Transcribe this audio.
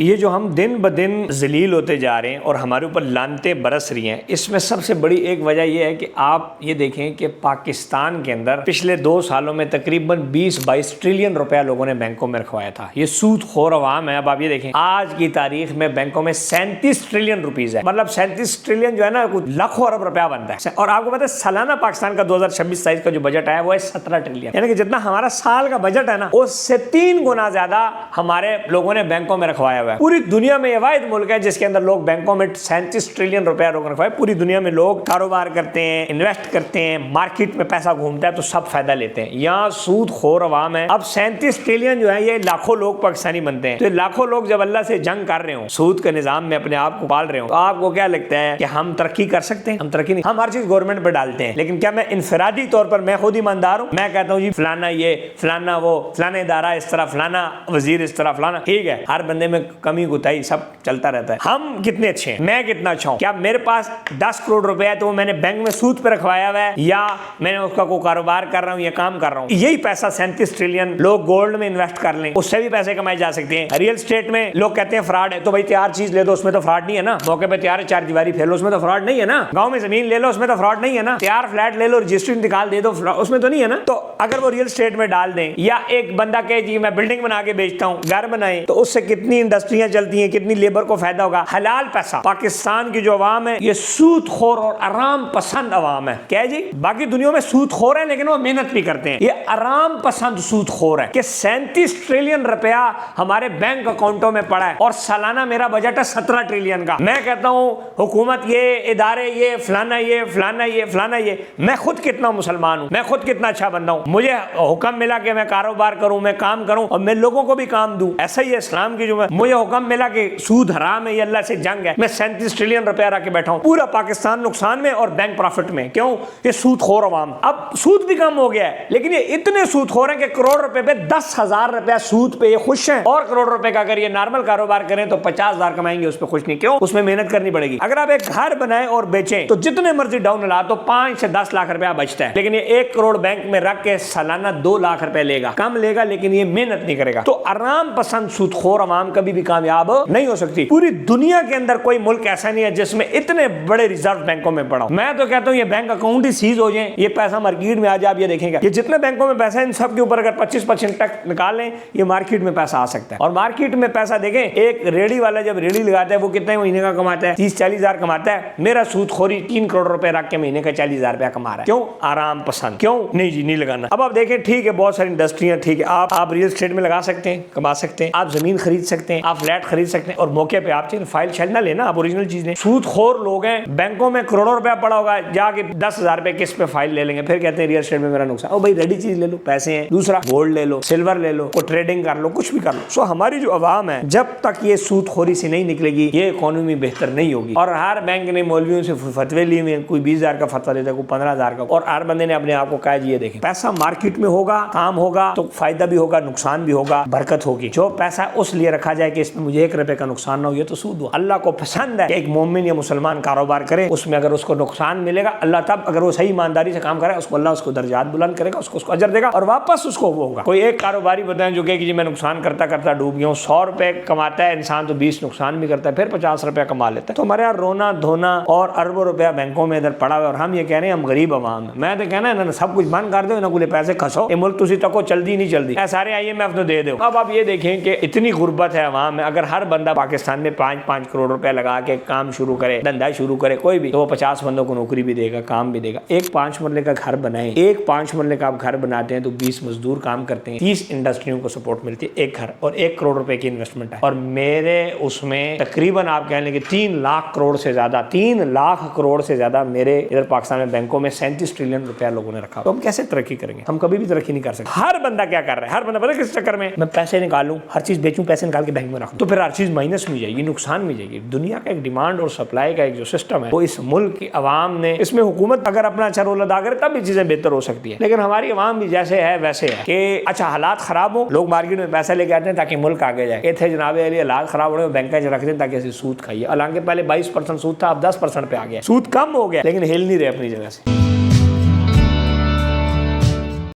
یہ جو ہم دن بدن ذلیل ہوتے جا رہے ہیں اور ہمارے اوپر لعنتیں برس رہی ہیں، اس میں سب سے بڑی ایک وجہ یہ ہے کہ آپ یہ دیکھیں کہ پاکستان کے اندر پچھلے 2 سالوں میں تقریباً 20-22 ٹریلین روپیہ لوگوں نے بینکوں میں رکھوایا تھا۔ یہ سود خور عوام ہے۔ اب آپ یہ دیکھیں آج کی تاریخ میں بینکوں میں 37 ٹریلین روپیز ہے، مطلب 37 ٹریلین جو ہے نا لاکھوں ارب روپیہ بنتا ہے۔ اور آپ کو پتا ہے سالانہ پاکستان کا 2026-27 کا جو بجٹ آیا وہ ہے 17 ٹریلین، یعنی کہ جتنا ہمارا سال کا بجٹ ہے نا اس سے 3 گنا زیادہ ہمارے لوگوں نے بینکوں میں رکھوایا ہوا ہے۔ پوری دنیا میں یہ واحد ملک ہے جس کے اندر لوگ بینکوں میں 37 ٹریلین روپیہ رکھوائے۔ پوری دنیا میں لوگ کاروبار کرتے ہیں، انویسٹ کرتے ہیں، مارکیٹ میں پیسہ گھومتا ہے تو سب فائدہ لیتے ہیں۔ یہاں سود خور عوام ہے۔ اب 37 ٹریلین جو ہے یہ لاکھوں لوگ پاکستانی بنتے ہیں، تو لاکھوں لوگ جب اللہ سے جنگ کر رہے ہوں، سود کے نظام میں اپنے آپ کو پال رہے ہوں، تو آپ کو کیا لگتا ہے کہ ہم ترقی کر سکتے ہیں؟ ہم ترقی نہیں، ہم ہر چیز گورنمنٹ پہ ڈالتے ہیں، لیکن کیا میں انفرادی طور پر میں خود ایماندار ہوں؟ میں کہتا ہوں جی فلانا یہ فلانا وہ فلانا ادارہ اس طرح فلانا وزیر اس طرح فلانا، ٹھیک ہے ہر بندے میں کمی کوتاہی سب چلتا رہتا ہے۔ ہم کتنے اچھے ہیں، میں کتنا اچھا ہوں؟ کیا میرے پاس 10 کروڑ روپے ہے تو وہ میں نے بینک میں سود پہ رکھوایا ہوا ہے، یا میں نے اس کا کوئی کاروبار کر رہا ہوں یا کام کر رہا ہوں؟ یہی پیسہ 37 ٹریلین لوگ گولڈ میں انویسٹ کر لیں، اس سے بھی پیسے کمائے جا سکتے ہیں۔ ریئل اسٹیٹ میں لوگ کہتے ہیں فراڈ ہے، تو بھائی تیار چیز لے دو، اس میں تو فراڈ نہیں ہے نا۔ موقع پہ تیار چار دیواری پھیلو، اس میں تو فراڈ نہیں ہے نا۔ گاؤں میں زمین لے لو، اس میں تو فراڈ نہیں ہے نا۔ تیار فلیٹ لے لو، رجسٹری نکال دے دو، اس میں تو نہیں ہے نا۔ تو اگر وہ ریئل اسٹیٹ میں ڈال دیں، یا ایک بندہ کہے جی میں بلڈنگ بنا کے بیچتا ہوں، گھر بنائیں، تو اس سے کتنی انڈسٹریاں چلتی ہیں، کتنی لیبر کو فائدہ ہوگا۔ حلال پیسہ پاکستان کی جو عوام ہے یہ سود خور اور آرام پسند عوام ہے۔ کیا جی باقی دنیا میں سود خور ہیں لیکن وہ محنت بھی کرتے ہیں، یہ آرام پسند سود خور ہے کہ 37 ٹریلین روپیہ ہمارے بینک اکاؤنٹوں میں پڑا ہے اور سالانہ میرا بجٹ ہے 17 ٹریلین کا۔ میں کہتا ہوں حکومت یہ ادارے یہ فلانا یہ فلانا یہ فلانا یہ، میں خود کتنا مسلمان ہوں، میں خود کتنا اچھا بندہ ہوں، مجھے حکم ملا کہ میں کاروبار کروں، میں کام کروں اور میں لوگوں کو بھی کام دوں۔ ایسا ہی ہے اسلام کی جو مجھے حکم ملا کہ سود حرام ہے، یہ اللہ سے جنگ ہے، میں 37 ٹریلین روپیہ رکھ کے بیٹھا ہوں، پورا پاکستان نقصان میں اور بینک پروفٹ میں۔ کیوں؟ یہ سود خور عوام۔ اب سود بھی کم ہو گیا ہے لیکن یہ اتنے سود خور ہیں کہ کروڑ روپے پہ 10,000 روپیہ سود پہ یہ خوش ہیں، اور کروڑ روپے کا اگر یہ نارمل کاروبار کریں تو 50,000 کمائیں گے، اس پہ خوش نہیں۔ کیوں؟ اس میں محنت کرنی پڑے گی۔ اگر آپ ایک گھر بنائیں اور بیچیں تو جتنے مرضی ڈاؤن لا تو 5 سے 10 لاکھ روپیہ بچتا ہے، لیکن یہ 1 کروڑ بینک میں رکھ کے سالانہ 2 لاکھ روپے لے گا، کم لے گا لیکن یہ محنت نہیں کرے گا۔ تو آرام پسند سود خور عوام کبھی بھی کامیاب نہیں ہو سکتی۔ پوری دنیا کے اندر کوئی ملک ایسا نہیں ہے جس میں اتنے بڑے ریزرو بینکوں میں پڑا ہو۔ میں تو کہتا ہوں یہ بینک اکاؤنٹ ہی سیز ہو جائیں، یہ پیسہ مارکیٹ میں آ جائے۔ آپ یہ دیکھیں گے یہ جتنے بینکوں میں پیسہ ہے ان سب کے اوپر اگر 25% ٹیکس نکال لیں یہ مارکیٹ میں پیسہ آ سکتا ہے۔ اور مارکیٹ میں پیسہ دیکھیں، ایک ریڑھی والا جب ریڑھی لگاتا ہے وہ کتنے مہینے کا کماتا ہے؟ 30-40 ہزار کماتا ہے۔ میرا سود خوری 3 کروڑ روپے رکھ کے مہینے کا 40 ہزار روپیہ کما رہا ہے۔ کیوں؟ آرام پسند۔ کیوں نہیں جی نہیں لگانا۔ اب آپ دیکھیں ٹھیک ہے بہت ساری انڈسٹریاں، ٹھیک ہے آپ ریئل اسٹیٹ میں لگا سکتے ہیں، کما سکتے ہیں، آپ زمین خرید سکتے ہیں، آپ فلیٹ خرید سکتے ہیں، اور موقع پہ آپ چاہیے فائل شیل نہ لینا، آپ اوریجنل چیز لیں۔ سود خور لوگ ہیں، بینکوں میں کروڑوں روپیہ پڑا ہوگا، جا کے 10,000 روپے قسط پہ فائل لے لیں گے، پھر کہتے ہیں ریئل اسٹیٹ میں میرا نقصان۔ او بھائی ریڈی چیز لے لو، پیسے ہیں، دوسرا گولڈ لے لو، سلور لے لو، کوئی ٹریڈنگ کر لو، کچھ بھی کر لو۔ سو ہماری جو عوام ہے جب تک یہ سود خوری سے نہیں نکلے گی یہ اکانومی بہتر نہیں ہوگی۔ اور ہر بینک نے مولویوں سے فتوے لیے ہوئے، کوئی 20,000 کا فتویٰ دیتا ہے، کوئی 15,000 کا، اور ہر بندے نے اپنے آپ کو کہا جی یہ دیکھیں پیسہ مارکیٹ میں ہوگا، کام ہوگا تو فائدہ بھی ہوگا، نقصان بھی ہوگا، برکت ہوگی۔ جو پیسہ اس لیے رکھا جائے کہ اس میں مجھے 1 روپے کا نقصان نہ ہو، یہ تو سود ہوا۔ اللہ کو پسند ہے کہ ایک مومن یا مسلمان کاروبار کرے، اس میں اگر اس کو نقصان ملے گا اللہ تب اگر وہ صحیح ایمانداری سے کام کرے اس کو اللہ اس کو درجات بلند کرے گا، اس کو اجر دے گا اور واپس اس کو وہ ہوگا۔ کوئی ایک کاروباری بتائیں جو کہ جی میں نقصان کرتا کرتا ڈوب گیا ہوں، 100 روپے کماتا ہے انسان تو 20 نقصان بھی کرتا ہے، پھر 50 روپے کما لیتا ہے۔ تو ہمارے یہاں رونا دھونا اور اربوں روپیہ بینکوں میں ادھر پڑا ہوا ہے، اور ہم یہ کہہ رہے ہیں ہم غریب عوام ہیں۔ میں تو کہنا ہے نا سب کچھ بند کر دو، نہ کوئی پیسے کھسو، یہ ملک تسی تک چلدی نہیں چلدی، اے سارے IMF تو دے دو۔ اب آپ یہ دیکھیں کہ اتنی غربت ہے عوام میں، اگر ہر بندہ پاکستان میں 5-5 کروڑ روپے لگا کے کام شروع کرے، دھندا شروع کرے کوئی بھی، تو وہ 50 بندوں کو نوکری بھی دے گا، کام بھی دے گا۔ ایک 5 مرلے کا گھر بنائیں، ایک 5 مرلے کا آپ گھر بناتے ہیں تو 20 مزدور کام کرتے ہیں، 30 انڈسٹریوں کو سپورٹ ملتی ہے ایک گھر، اور 1 کروڑ روپے کی انویسٹمنٹ ہے، اور میرے اس میں تقریباً آپ کہہ لیں کہ 3 لاکھ کروڑ سے زیادہ 3 لاکھ کروڑ سے زیادہ میرے ادھر پاکستان میں بینکوں میں 37 ٹریلین روپیہ لوگوں نے رکھا۔ تو ہم کیسے ترقی کریں گے؟ ہم کبھی بھی ترقی نہیں کر سکتے۔ ہر بندہ کیا کر رہا ہے؟ ہر بندہ پتہ کس چکر میں پیسے نکالوں، ہر چیز بیچوں، پیسے نکال کے بینک میں رکھوں، تو پھر ہر چیز مائنس میں جائے گی، نقصان میں جائے گی۔ دنیا کا ایک ڈیمانڈ اور سپلائی کا ایک جو سسٹم ہے وہ اس ملک کی عوام نے، اس میں حکومت اگر اپنا اچھا رول ادا کرے تب بھی چیزیں بہتر ہو سکتی ہے، لیکن ہماری عوام بھی جیسے ہے ویسے ہے کہ اچھا حالات خراب ہو لوگ مارکیٹ میں پیسے لے کے آتے ہیں تاکہ ملک آگے جائے۔ یہ تھے جناب علی حالات خراب ہو رہے ہیں بینک میں رکھ دیں تاکہ اسے سود کھائیے، حالانکہ پہلے 22% سود تھا اب 10% پہ آ گیا، سود کم ہو گیا لیکن ہل نہیں رہے اپنی جگہ سے۔